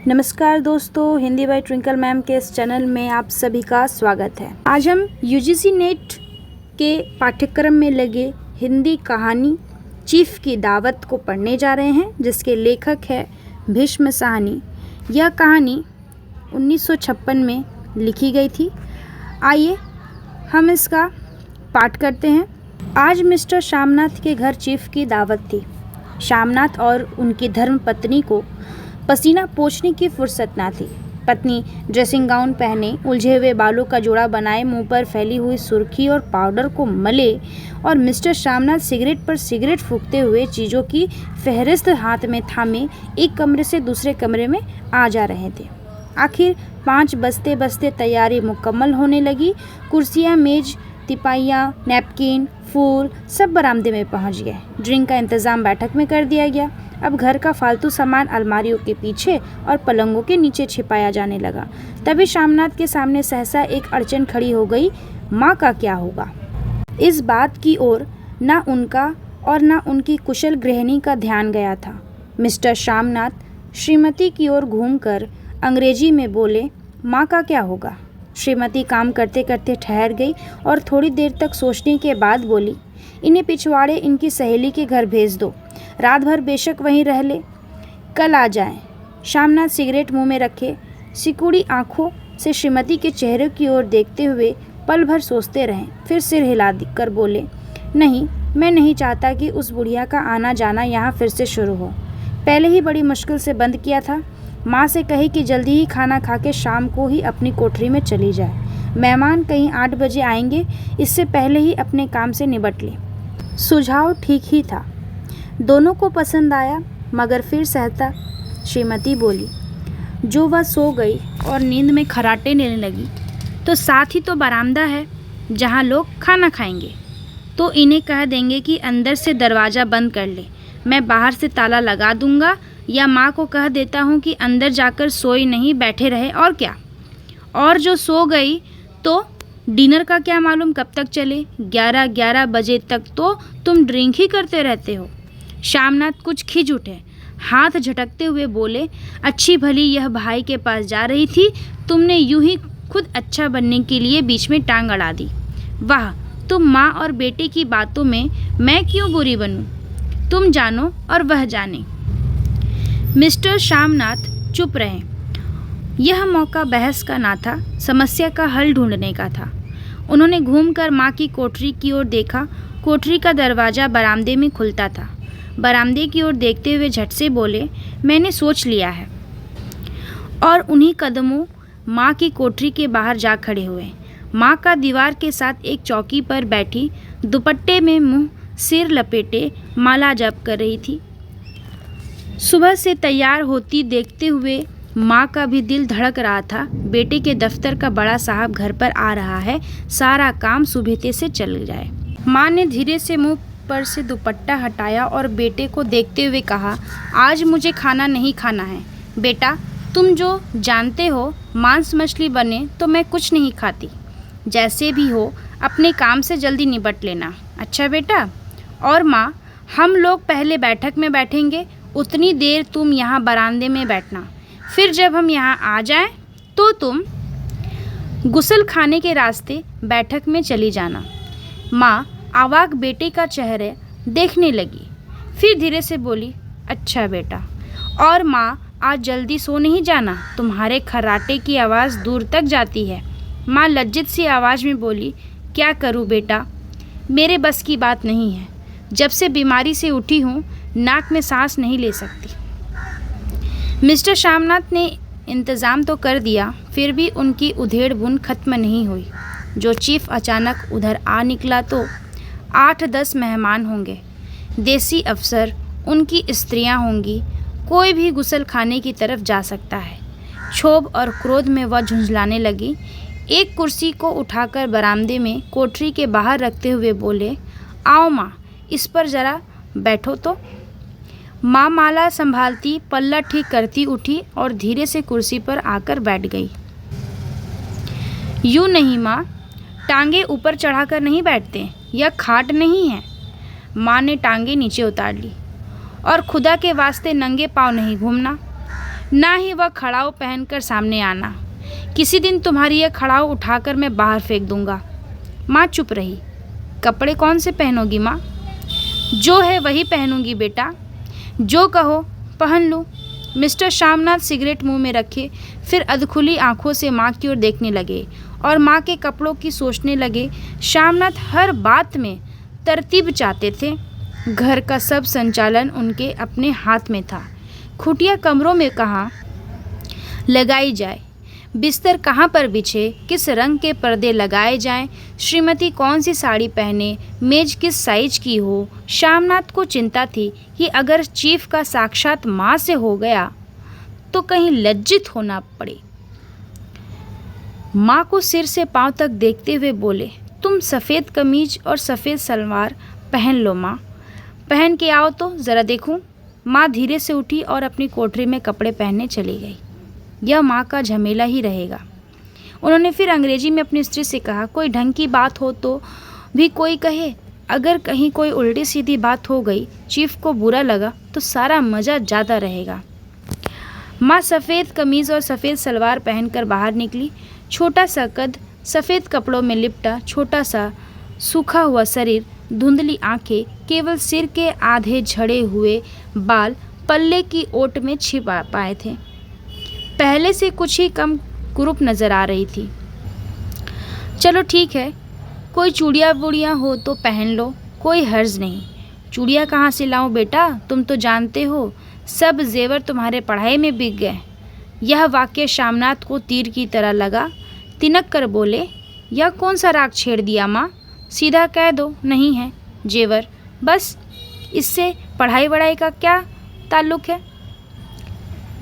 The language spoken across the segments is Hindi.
नमस्कार दोस्तों, हिंदी बाय ट्विंकल मैम के इस चैनल में आप सभी का स्वागत है। आज हम यूजीसी नेट के पाठ्यक्रम में लगे हिंदी कहानी चीफ की दावत को पढ़ने जा रहे हैं, जिसके लेखक है भीष्म साहनी। यह कहानी 1956 में लिखी गई थी। आइए हम इसका पाठ करते हैं। आज मिस्टर श्यामनाथ के घर चीफ की दावत थी। श्यामनाथ और उनकी धर्मपत्नी को पसीना पोंछने की फुर्सत ना थी। पत्नी ड्रेसिंग गाउन पहने, उलझे हुए बालों का जोड़ा बनाए, मुंह पर फैली हुई सुर्खी और पाउडर को मले, और मिस्टर श्यामनाथ सिगरेट पर सिगरेट फूंकते हुए चीज़ों की फहरिस्त हाथ में थामे एक कमरे से दूसरे कमरे में आ जा रहे थे। आखिर 5 बजते बजते तैयारी मुकम्मल होने लगी। कुर्सियाँ, मेज, तिपाइयाँ, नैपकिन, फूल सब बरामदे में पहुँच गए। ड्रिंक का इंतज़ाम बैठक में कर दिया गया। अब घर का फालतू सामान अलमारियों के पीछे और पलंगों के नीचे छिपाया जाने लगा। तभी श्यामनाथ के सामने सहसा एक अड़चन खड़ी हो गई। माँ का क्या होगा? इस बात की ओर ना उनका और ना उनकी कुशल गृहिणी का ध्यान गया था। मिस्टर श्यामनाथ श्रीमती की ओर घूमकर अंग्रेजी में बोले, माँ का क्या होगा? श्रीमती काम करते करते ठहर गई और थोड़ी देर तक सोचने के बाद बोली, इन्हें पिछवाड़े इनकी सहेली के घर भेज दो। रात भर बेशक वहीं रह ले, कल आ जाएं। श्यामनाथ सिगरेट मुंह में रखे सिकुड़ी आंखों से श्रीमती के चेहरे की ओर देखते हुए पल भर सोचते रहे। फिर सिर हिला कर बोले, नहीं, मैं नहीं चाहता कि उस बुढ़िया का आना जाना यहाँ फिर से शुरू हो। पहले ही बड़ी मुश्किल से बंद किया था। माँ से कही कि जल्दी ही खाना खा के शाम को ही अपनी कोठरी में चली जाए। मेहमान कहीं 8 बजे आएंगे, इससे पहले ही अपने काम से निपट ले। सुझाव ठीक ही था, दोनों को पसंद आया, मगर फिर सहता श्रीमती बोली, जो वह सो गई और नींद में खर्राटे लेने लगी, तो साथ ही तो बरामदा है जहाँ लोग खाना खाएंगे, तो इन्हें कह देंगे कि अंदर से दरवाज़ा बंद कर ले, मैं बाहर से ताला लगा दूंगा, या माँ को कह देता हूँ कि अंदर जाकर सोई नहीं बैठे रहे। और क्या, और जो सो गई तो डिनर का क्या मालूम कब तक चले? 11 बजे तक तो तुम ड्रिंक ही करते रहते हो। श्यामनाथ कुछ खिंच उठे, हाथ झटकते हुए बोले, अच्छी भली यह भाई के पास जा रही थी, तुमने यूं ही खुद अच्छा बनने के लिए बीच में टांग अड़ा दी। वाह, तुम माँ और बेटे की बातों में मैं क्यों बुरी बनूं? तुम जानो और वह जाने। मिस्टर श्यामनाथ चुप रहे। यह मौका बहस का ना था, समस्या का हल ढूंढने का था। उन्होंने घूमकर माँ की कोठरी की ओर देखा। कोठरी का दरवाज़ा बरामदे में खुलता था। बरामदे की ओर देखते हुए झट से बोले, मैंने सोच लिया है। और उन्हीं कदमों माँ की कोठरी के बाहर जा खड़े हुए। माँ का दीवार के साथ एक चौकी पर बैठी, दुपट्टे में मुंह सिर लपेटे माला जप कर रही थी। सुबह से तैयार होती देखते हुए माँ का भी दिल धड़क रहा था। बेटे के दफ्तर का बड़ा साहब घर पर आ रहा है, सारा काम सुबह से चल जाए। माँ ने धीरे से मुंह पर से दुपट्टा हटाया और बेटे को देखते हुए कहा, आज मुझे खाना नहीं खाना है। बेटा, तुम जो जानते हो, मांस मछली बने तो मैं कुछ नहीं खाती। जैसे भी हो अपने काम से जल्दी निपट लेना, अच्छा बेटा? और माँ, हम लोग पहले बैठक में बैठेंगे, उतनी देर तुम यहाँ बरामदे में बैठना। फिर जब हम यहाँ आ जाएं तो तुम गुसल खाने के रास्ते बैठक में चली जाना। माँ अवाक बेटे का चेहरे देखने लगी, फिर धीरे से बोली, अच्छा बेटा। और माँ, आज जल्दी सो नहीं जाना, तुम्हारे खर्राटे की आवाज़ दूर तक जाती है। माँ लज्जित सी आवाज़ में बोली, क्या करूँ बेटा, मेरे बस की बात नहीं है। जब से बीमारी से उठी हूँ, नाक में सांस नहीं ले सकती। मिस्टर श्यामनाथ ने इंतज़ाम तो कर दिया, फिर भी उनकी उधेड़ बुन खत्म नहीं हुई। जो चीफ अचानक उधर आ निकला तो 8-10 मेहमान होंगे, देसी अफसर, उनकी स्त्रियां होंगी, कोई भी गुसल खाने की तरफ जा सकता है। क्षोभ और क्रोध में वह झुंझलाने लगी। एक कुर्सी को उठाकर बरामदे में कोठरी के बाहर रखते हुए बोले, आओ माँ, इस पर ज़रा बैठो तो। माँ माला संभालती, पल्ला ठीक करती उठी और धीरे से कुर्सी पर आकर बैठ गई। यूँ नहीं माँ, टांगे ऊपर चढ़ाकर नहीं बैठते, यह खाट नहीं है। माँ ने टांगे नीचे उतार ली। और खुदा के वास्ते नंगे पाँव नहीं घूमना। ना ही वह खड़ाऊ पहनकर सामने आना। किसी दिन तुम्हारी यह खड़ाऊ उठाकर मैं बाहर फेंक दूंगा। माँ चुप रही। कपड़े कौन से पहनोगी माँ? जो है वही पहनूंगी बेटा, जो कहो पहन लूँ। मिस्टर श्यामनाथ सिगरेट मुंह में रखे फिर अधखुली आंखों से माँ की ओर देखने लगे और माँ के कपड़ों की सोचने लगे। श्यामनाथ हर बात में तरतीब चाहते थे। घर का सब संचालन उनके अपने हाथ में था। खुटिया कमरों में कहाँ लगाई जाए, बिस्तर कहाँ पर बिछे, किस रंग के पर्दे लगाए जाएं, श्रीमती कौन सी साड़ी पहने, मेज किस साइज की हो। श्यामनाथ को चिंता थी कि अगर चीफ का साक्षात माँ से हो गया तो कहीं लज्जित होना पड़े। माँ को सिर से पांव तक देखते हुए बोले, तुम सफ़ेद कमीज और सफ़ेद सलवार पहन लो माँ। पहन के आओ तो ज़रा देखूं। माँ धीरे से उठी और अपनी कोठरी में कपड़े पहनने चली गई। यह माँ का झमेला ही रहेगा। उन्होंने फिर अंग्रेजी में अपनी स्त्री से कहा, कोई ढंग की बात हो तो भी कोई कहे, अगर कहीं कोई उल्टी सीधी बात हो गई, चीफ को बुरा लगा तो सारा मज़ा जाता रहेगा। माँ सफ़ेद कमीज़ और सफ़ेद सलवार पहनकर बाहर निकली। छोटा सा कद, सफ़ेद कपड़ों में लिपटा छोटा सा सूखा हुआ शरीर, धुंधली आंखें, केवल सिर के आधे झड़े हुए बाल पल्ले की ओट में छिपा पाए थे। पहले से कुछ ही कम कुरूप नज़र आ रही थी। चलो ठीक है, कोई चूड़ियाँ वूड़ियाँ हो तो पहन लो, कोई हर्ज नहीं। चूड़ियाँ कहाँ से लाऊं बेटा, तुम तो जानते हो सब जेवर तुम्हारे पढ़ाई में बिक गए। यह वाक्य श्यामनाथ को तीर की तरह लगा। तिनक कर बोले, यह कौन सा राग छेड़ दिया माँ? सीधा कह दो नहीं है जेवर, बस। इससे पढ़ाई वढ़ाई का क्या ताल्लुक़ है?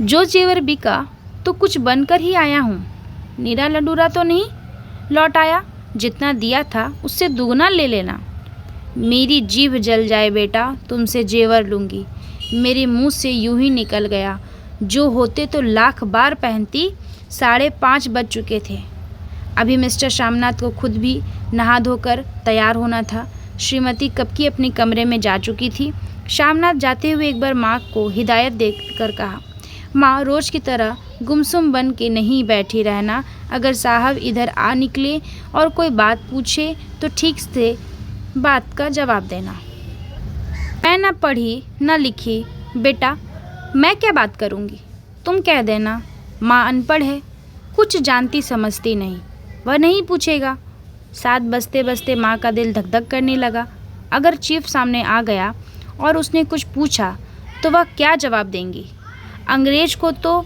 जो जेवर बिका तो कुछ बनकर ही आया हूँ। नीरा लडूरा तो नहीं लौट आया। जितना दिया था उससे दुगना ले लेना। मेरी जीभ जल जाए बेटा, तुमसे जेवर लूँगी। मेरे मुंह से यूं ही निकल गया, जो होते तो लाख बार पहनती। 5:30 बज चुके थे। अभी मिस्टर श्यामनाथ को खुद भी नहा धोकर तैयार होना था। श्रीमती कब की अपने कमरे में जा चुकी थी। श्यामनाथ जाते हुए एक बार माँ को हिदायत देकर कहा, माँ रोज़ की तरह गुमसुम बन के नहीं बैठी रहना। अगर साहब इधर आ निकले और कोई बात पूछे तो ठीक से बात का जवाब देना। मैं न पढ़ी न लिखी बेटा, मैं क्या बात करूँगी, तुम कह देना। माँ अनपढ़ है, कुछ जानती समझती नहीं, वह नहीं पूछेगा। 7 बजते बजते माँ का दिल धक धक करने लगा। अगर चीफ सामने आ गया और उसने कुछ पूछा तो वह क्या जवाब देंगी? अंग्रेज को तो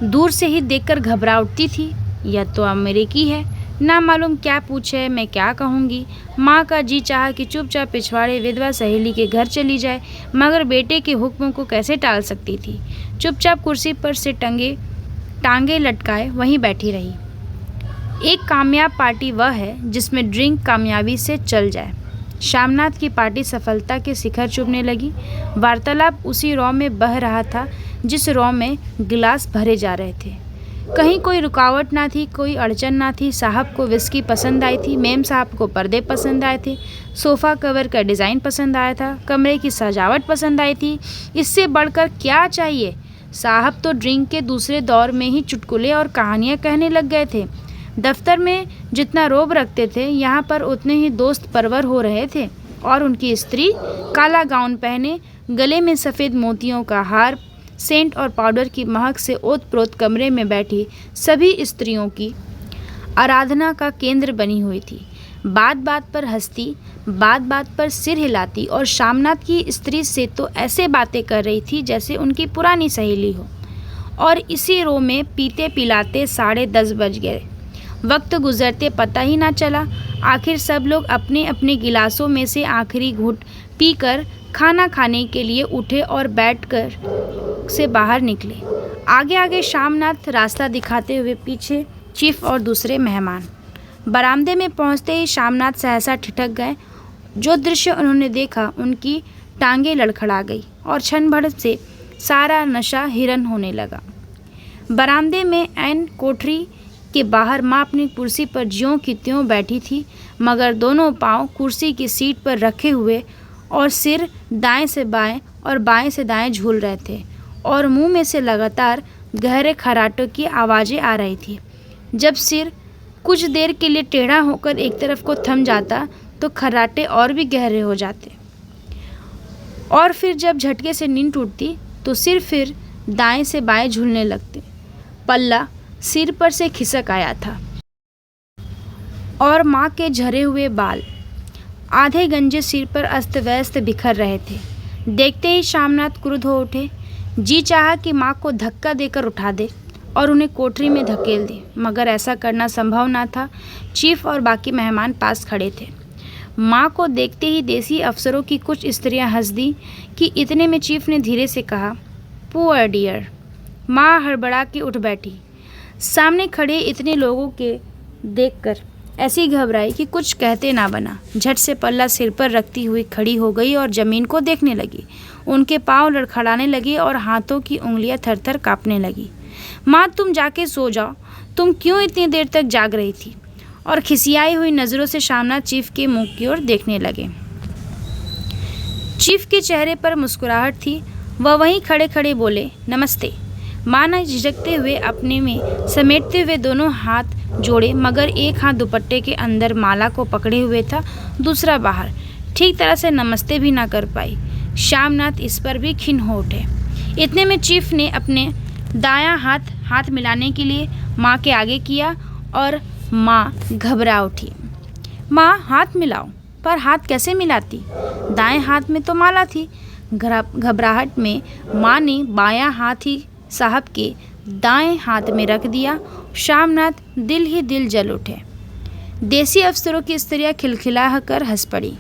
दूर से ही देखकर घबरा उठती थी। यह तो अमेरिकी है, ना मालूम क्या पूछे, मैं क्या कहूँगी। माँ का जी चाहा कि चुपचाप पिछवाड़े विधवा सहेली के घर चली जाए, मगर बेटे के हुक्म को कैसे टाल सकती थी। चुपचाप कुर्सी पर से टांगे लटकाए वहीं बैठी रही। एक कामयाब पार्टी वह है जिसमें ड्रिंक कामयाबी से चल जाए। श्यामनाथ की पार्टी सफलता के शिखर चुभने लगी। वार्तालाप उसी रौ में बह रहा था जिस रौ में गिलास भरे जा रहे थे। कहीं कोई रुकावट ना थी, कोई अड़चन ना थी। साहब को विस्की पसंद आई थी, मेम साहब को पर्दे पसंद आए थे, सोफ़ा कवर का डिज़ाइन पसंद आया था, कमरे की सजावट पसंद आई थी। इससे बढ़कर क्या चाहिए? साहब तो ड्रिंक के दूसरे दौर में ही चुटकुले और कहानियाँ कहने लग गए थे। दफ्तर में जितना रोब रखते थे, यहाँ पर उतने ही दोस्त परवर हो रहे थे। और उनकी स्त्री काला गाउन पहने, गले में सफ़ेद मोतियों का हार, सेंट और पाउडर की महक से ओत-प्रोत कमरे में बैठी सभी स्त्रियों की आराधना का केंद्र बनी हुई थी। बात बात पर हंसती, बात बात पर सिर हिलाती और श्यामनाथ की स्त्री से तो ऐसे बातें कर रही थी जैसे उनकी पुरानी सहेली हो। और इसी रो में पीते पिलाते 10:30 बज गए। वक्त गुजरते पता ही ना चला। आखिर सब लोग अपने अपने गिलासों में से आखिरी घूंट पीकर खाना खाने के लिए उठे और बैठकर से बाहर निकले। आगे आगे श्यामनाथ रास्ता दिखाते हुए, पीछे चीफ और दूसरे मेहमान। बरामदे में पहुंचते ही श्यामनाथ सहसा ठिठक गए। जो दृश्य उन्होंने देखा, उनकी टांगें लड़खड़ा गई और क्षण भर से सारा नशा हिरन होने लगा। बरामदे में ऐन कोठरी के बाहर माँ अपनी कुर्सी पर ज्यों की त्यों बैठी थी, मगर दोनों पांव कुर्सी की सीट पर रखे हुए और सिर दाएं से बाएं और बाएं से दाएं झूल रहे थे। और मुंह में से लगातार गहरे खर्राटों की आवाज़ें आ रही थी। जब सिर कुछ देर के लिए टेढ़ा होकर एक तरफ को थम जाता तो खर्राटे और भी गहरे हो जाते, और फिर जब झटके से नींद टूटती तो सिर फिर दाएं से बाएं झूलने लगते। पल्ला सिर पर से खिसक आया था और माँ के झरे हुए बाल आधे गंजे सिर पर अस्त व्यस्त बिखर रहे थे। देखते ही श्यामनाथ क्रुद्ध हो उठे। जी चाहा कि माँ को धक्का देकर उठा दे और उन्हें कोठरी में धकेल दे, मगर ऐसा करना संभव ना था। चीफ और बाकी मेहमान पास खड़े थे। माँ को देखते ही देसी अफसरों की कुछ स्त्रियां हंस दी कि इतने में चीफ ने धीरे से कहा, पुअर डियर। माँ हड़बड़ा के उठ बैठी। सामने खड़े इतने लोगों के देखकर ऐसी घबराई कि कुछ कहते ना बना। झट से पल्ला सिर पर रखती हुई खड़ी हो गई और ज़मीन को देखने लगी। उनके पांव लड़खड़ाने लगे और हाथों की उंगलियां थरथर कांपने लगी। माँ, तुम जाके सो जाओ, तुम क्यों इतनी देर तक जाग रही थी? और खिसियाई हुई नज़रों से श्यामनाथ चीफ के मुंह की ओर देखने लगे। चीफ के चेहरे पर मुस्कुराहट थी। वह वहीं खड़े खड़े बोले, नमस्ते। माँ ने झिझकते हुए अपने में समेटते हुए दोनों हाथ जोड़े, मगर एक हाथ दुपट्टे के अंदर माला को पकड़े हुए था, दूसरा बाहर। ठीक तरह से नमस्ते भी ना कर पाई। श्यामनाथ इस पर भी खिन्न हो उठे। इतने में चीफ ने अपने दायां हाथ मिलाने के लिए माँ के आगे किया और माँ घबरा उठी। माँ, हाथ मिलाओ। पर हाथ कैसे मिलाती? दाएं हाथ में तो माला थी। घबराहट में माँ ने बायां हाथ ही साहब के दाएं हाथ में रख दिया। श्यामनाथ दिल ही दिल जल उठे। देसी अफसरों की स्त्रियां खिलखिला कर हंस पड़ी।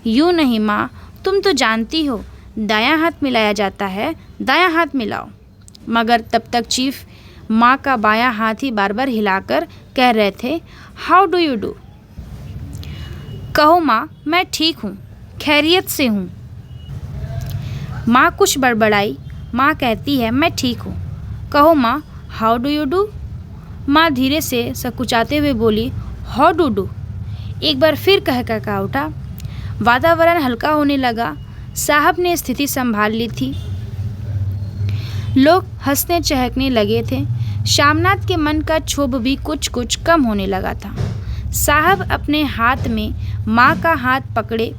यूँ नहीं माँ, तुम तो जानती हो दायां हाथ मिलाया जाता है, दायां हाथ मिलाओ। मगर तब तक चीफ माँ का बायां हाथ ही बार बार हिलाकर कह रहे थे, हाउ डू यू डू। कहो माँ, मैं ठीक हूँ, खैरियत से हूँ। माँ कुछ बड़बड़ाई। माँ कहती है, मैं ठीक हूँ। कहो माँ, हाउ डू यू डू। माँ धीरे से सकुचाते हुए बोली, हाउ डू डू। एक बार फिर कह उठा। वातावरण हल्का होने लगा। साहब ने स्थिति संभाल ली थी। लोग हंसने चहकने लगे थे। श्यामनाथ के मन का क्षोभ भी कुछ कुछ कम होने लगा था। साहब अपने हाथ में माँ का हाथ पकड़े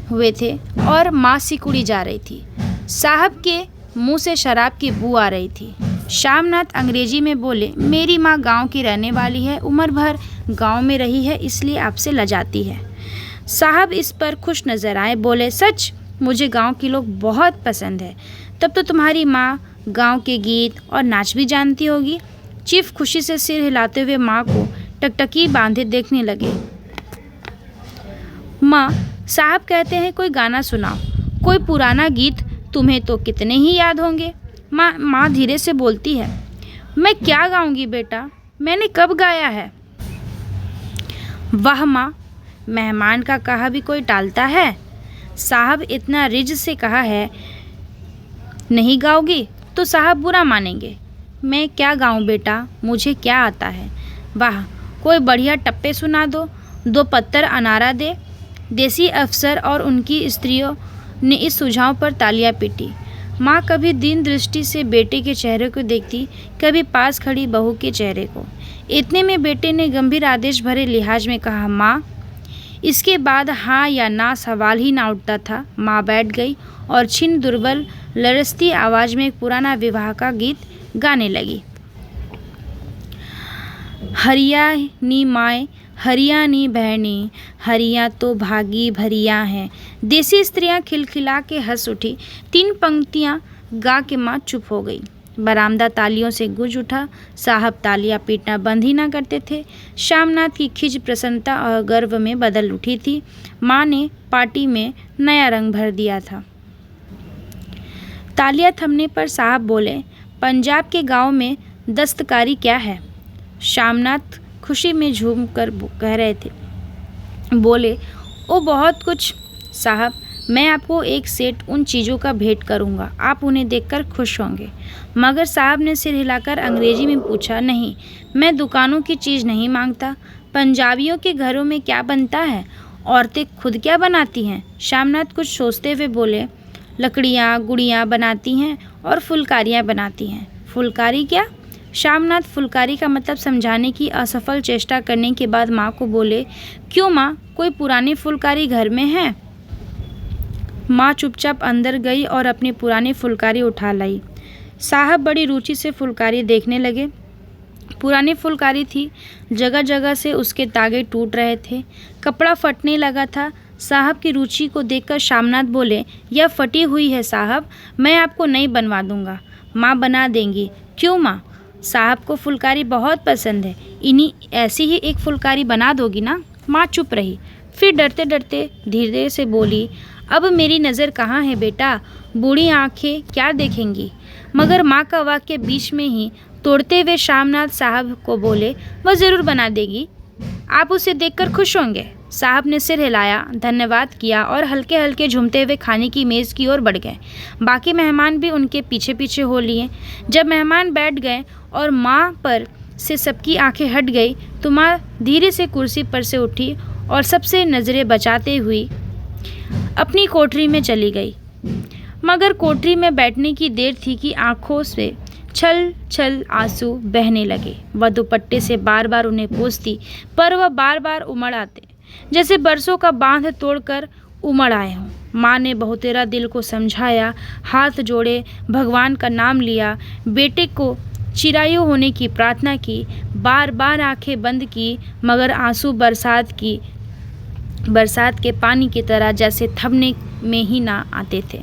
हुए थे और माँ सिकुड़ी जा रही थी। साहब के मुंह से शराब की बू आ रही थी। श्यामनाथ अंग्रेजी में बोले, मेरी माँ गांव की रहने वाली है, उम्र भर गांव में रही है, इसलिए आपसे लजाती है। साहब इस पर खुश नज़र आए। बोले, सच? मुझे गांव के लोग बहुत पसंद है। तब तो तुम्हारी माँ गांव के गीत और नाच भी जानती होगी। चीफ खुशी से सिर हिलाते हुए माँ को टकटकी बांधे देखने लगे। माँ, साहब कहते हैं कोई गाना सुनाओ, कोई पुराना गीत, तुम्हें तो कितने ही याद होंगे। माँ धीरे से बोलती है, मैं क्या गाऊंगी बेटा, मैंने कब गाया है। वाह माँ, मेहमान का कहा भी कोई टालता है। साहब इतना रिज से कहा है, नहीं गाओगी तो साहब बुरा मानेंगे। मैं क्या गाऊं बेटा, मुझे क्या आता है। वाह, कोई बढ़िया टप्पे सुना दो, दो पत्तर अनारा दे। देसी अफसर और उनकी स्त्रियों ने इस सुझाव पर तालियां पीटी। माँ कभी दीन दृष्टि से बेटे के चेहरे को देखती, कभी पास खड़ी बहू के चेहरे को। इतने में बेटे ने गंभीर आदेश भरे लिहाज में कहा, माँ। इसके बाद हाँ या ना सवाल ही ना उठता था। माँ बैठ गई और छिन्न दुर्बल लरसती आवाज़ में एक पुराना विवाह का गीत गाने लगी। हरियाणी माए, हरियाणी बहनी, हरिया तो भागी भरिया हैं। देसी स्त्रियां खिलखिला के हंस उठी। 3 पंक्तियां गा के माँ चुप हो गई। बरामदा तालियों से गूंज उठा। साहब तालियां पीटना बंद ही ना करते थे। श्यामनाथ की खिज प्रसन्नता और गर्व में बदल उठी थी। माँ ने पार्टी में नया रंग भर दिया था। तालियां थमने पर साहब बोले, पंजाब के गांव में दस्तकारी क्या है। श्यामनाथ खुशी में झूम कर कह रहे थे। बोले, ओ बहुत कुछ साहब, मैं आपको एक सेट उन चीज़ों का भेंट करूंगा, आप उन्हें देखकर खुश होंगे। मगर साहब ने सिर हिलाकर अंग्रेजी में पूछा, नहीं, मैं दुकानों की चीज़ नहीं मांगता। पंजाबियों के घरों में क्या बनता है, औरतें खुद क्या बनाती हैं। श्यामनाथ कुछ सोचते हुए बोले, लकड़ियाँ गुड़ियाँ बनाती हैं और फुलकारियाँ बनाती हैं। फुलकारी क्या? श्यामनाथ फुलकारी का मतलब समझाने की असफल चेष्टा करने के बाद माँ को बोले, क्यों माँ, कोई पुरानी फुलकारी घर में है? माँ चुपचाप अंदर गई और अपनी पुरानी फुलकारी उठा लाई। साहब बड़ी रुचि से फुलकारी देखने लगे। पुरानी फुलकारी थी, जगह जगह से उसके तागे टूट रहे थे, कपड़ा फटने लगा था। साहब की रुचि को देखकर श्यामनाथ बोले, यह फटी हुई है साहब, मैं आपको नई बनवा दूंगा। माँ बना देंगी। क्यों माँ? साहब को फुलकारी बहुत पसंद है, इन्हीं ऐसी ही एक फुलकारी बना दोगी ना? माँ चुप रही, फिर डरते डरते धीरे से बोली, अब मेरी नज़र कहाँ है बेटा, बूढ़ी आंखें क्या देखेंगी? मगर माँ का वाक्य बीच में ही तोड़ते हुए श्यामनाथ साहब को बोले, वह ज़रूर बना देगी, आप उसे देखकर खुश होंगे। साहब ने सिर हिलाया, धन्यवाद किया और हल्के हल्के झूमते हुए खाने की मेज़ की ओर बढ़ गए। बाकी मेहमान भी उनके पीछे पीछे हो लिए। जब मेहमान बैठ गए और माँ पर से सबकी आंखें हट गई तो माँ धीरे से कुर्सी पर से उठी और सबसे नज़रें बचाते हुई अपनी कोठरी में चली गई। मगर कोठरी में बैठने की देर थी कि आंखों से छल छल आंसू बहने लगे। वह दुपट्टे से बार बार उन्हें पोंछती, पर वह बार बार उमड़ आते, जैसे बरसों का बांध तोड़कर उमड़ आए हों। माँ ने बहुतेरा दिल को समझाया, हाथ जोड़े, भगवान का नाम लिया, बेटे को चिरायु होने की प्रार्थना की, बार बार आंखें बंद की, मगर आंसू बरसात के पानी की तरह जैसे थमने में ही ना आते थे।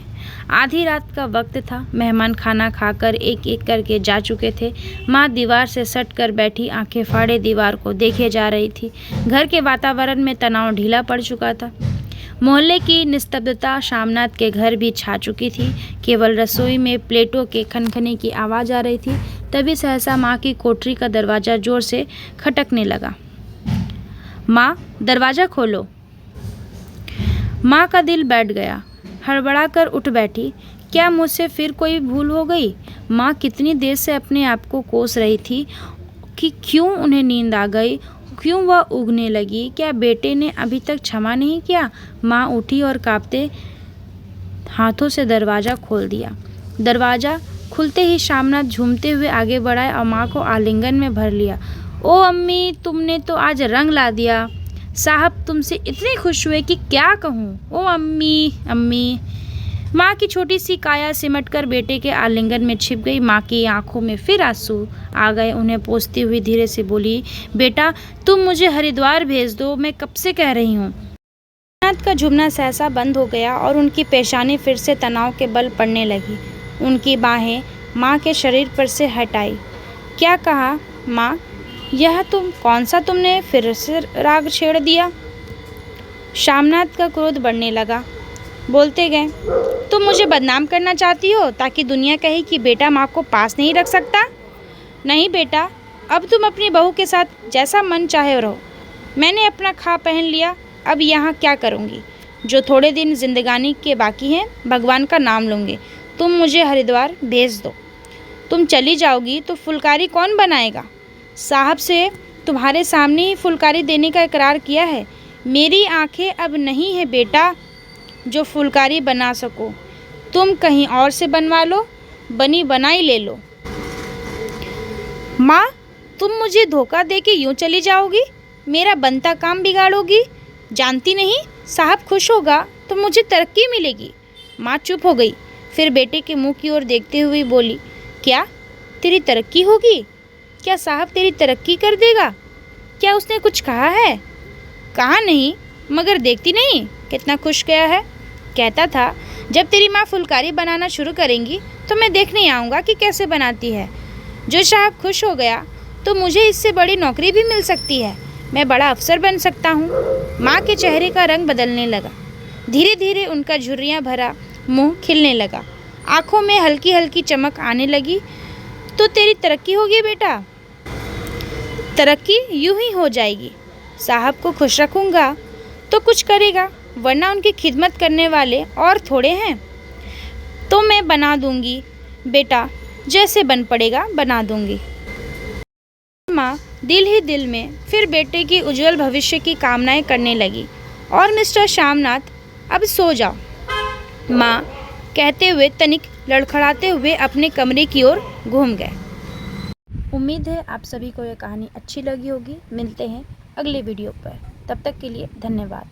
आधी रात का वक्त था। मेहमान खाना खाकर एक एक करके जा चुके थे। माँ दीवार से सट कर बैठी आंखें फाड़े दीवार को देखे जा रही थी। घर के वातावरण में तनाव ढीला पड़ चुका था। मोहल्ले की निस्तब्धता श्यामनाथ के घर भी छा चुकी थी। केवल रसोई में प्लेटों के खनखने की आवाज़ आ रही थी। तभी सहसा माँ की कोठरी का दरवाज़ा जोर से खटकने लगा। माँ, दरवाज़ा खोलो। माँ का दिल बैठ गया। हड़बड़ा कर उठ बैठी। क्या मुझसे फिर कोई भूल हो गई? माँ कितनी देर से अपने आप को कोस रही थी कि क्यों उन्हें नींद आ गई, क्यों वह उगने लगी। क्या बेटे ने अभी तक क्षमा नहीं किया? माँ उठी और कांपते हाथों से दरवाज़ा खोल दिया। दरवाज़ा खुलते ही श्यामनाथ झूमते हुए आगे बढ़ाए और माँ को आलिंगन में भर लिया। ओ अम्मी, तुमने तो आज रंग ला दिया। साहब तुमसे इतनी खुश हुए कि क्या कहूँ। ओ अम्मी, अम्मी। माँ की छोटी सी काया सिमटकर बेटे के आलिंगन में छिप गई। माँ की आंखों में फिर आंसू आ गए। उन्हें पोंछती हुई धीरे से बोली, बेटा तुम मुझे हरिद्वार भेज दो, मैं कब से कह रही हूँ। नाथ का झुमना सहसा बंद हो गया और उनकी पेशानी फिर से तनाव के बल पड़ने लगी। उनकी बाहें माँ के शरीर पर से हटाई। क्या कहा माँ? यह कौन सा तुमने फिर से राग छेड़ दिया? श्यामनाथ का क्रोध बढ़ने लगा। बोलते गए, तुम मुझे बदनाम करना चाहती हो ताकि दुनिया कहे कि बेटा माँ को पास नहीं रख सकता? नहीं बेटा, अब तुम अपनी बहू के साथ जैसा मन चाहे रहो। मैंने अपना खा पहन लिया, अब यहाँ क्या करूँगी? जो थोड़े दिन जिंदगानी के बाकी हैं, भगवान का नाम लूँगी। तुम मुझे हरिद्वार भेज दो। तुम चली जाओगी तो फुलकारी कौन बनाएगा? साहब से तुम्हारे सामने ही फुलकारी देने का इकरार किया है। मेरी आंखें अब नहीं है बेटा जो फुलकारी बना सको। तुम कहीं और से बनवा लो, बनी बनाई ले लो। माँ, तुम मुझे धोखा दे के यूँ चली जाओगी, मेरा बनता काम बिगाड़ोगी। जानती नहीं, साहब खुश होगा तो मुझे तरक्की मिलेगी। माँ चुप हो गई, फिर बेटे के मुंह की ओर देखते हुए बोली, क्या तेरी तरक्की होगी? क्या साहब तेरी तरक्की कर देगा? क्या उसने कुछ कहा है? कहा नहीं, मगर देखती नहीं कितना खुश गया है। कहता था जब तेरी माँ फुलकारी बनाना शुरू करेंगी तो मैं देखने आऊँगा कि कैसे बनाती है। जो साहब खुश हो गया तो मुझे इससे बड़ी नौकरी भी मिल सकती है। मैं बड़ा अफसर बन सकता हूँ। माँ के चेहरे का रंग बदलने लगा। धीरे धीरे उनका झुर्रियाँ भरा मुँह खिलने लगा। आँखों में हल्की हल्की चमक आने लगी। तो तेरी तरक्की होगी बेटा। तरक्की यूं ही हो जाएगी। साहब को खुश रखूँगा तो कुछ करेगा, वरना उनकी खिदमत करने वाले और थोड़े हैं। तो मैं बना दूंगी बेटा, जैसे बन पड़ेगा बना दूंगी। माँ दिल ही दिल में फिर बेटे की उज्जवल भविष्य की कामनाएं करने लगी। और मिस्टर श्यामनाथ, अब सो जाओ। माँ कहते हुए तनिक लड़खड़ाते हुए अपने कमरे की ओर घूम गए। उम्मीद है आप सभी को यह कहानी अच्छी लगी होगी। मिलते हैं अगले वीडियो पर, तब तक के लिए धन्यवाद।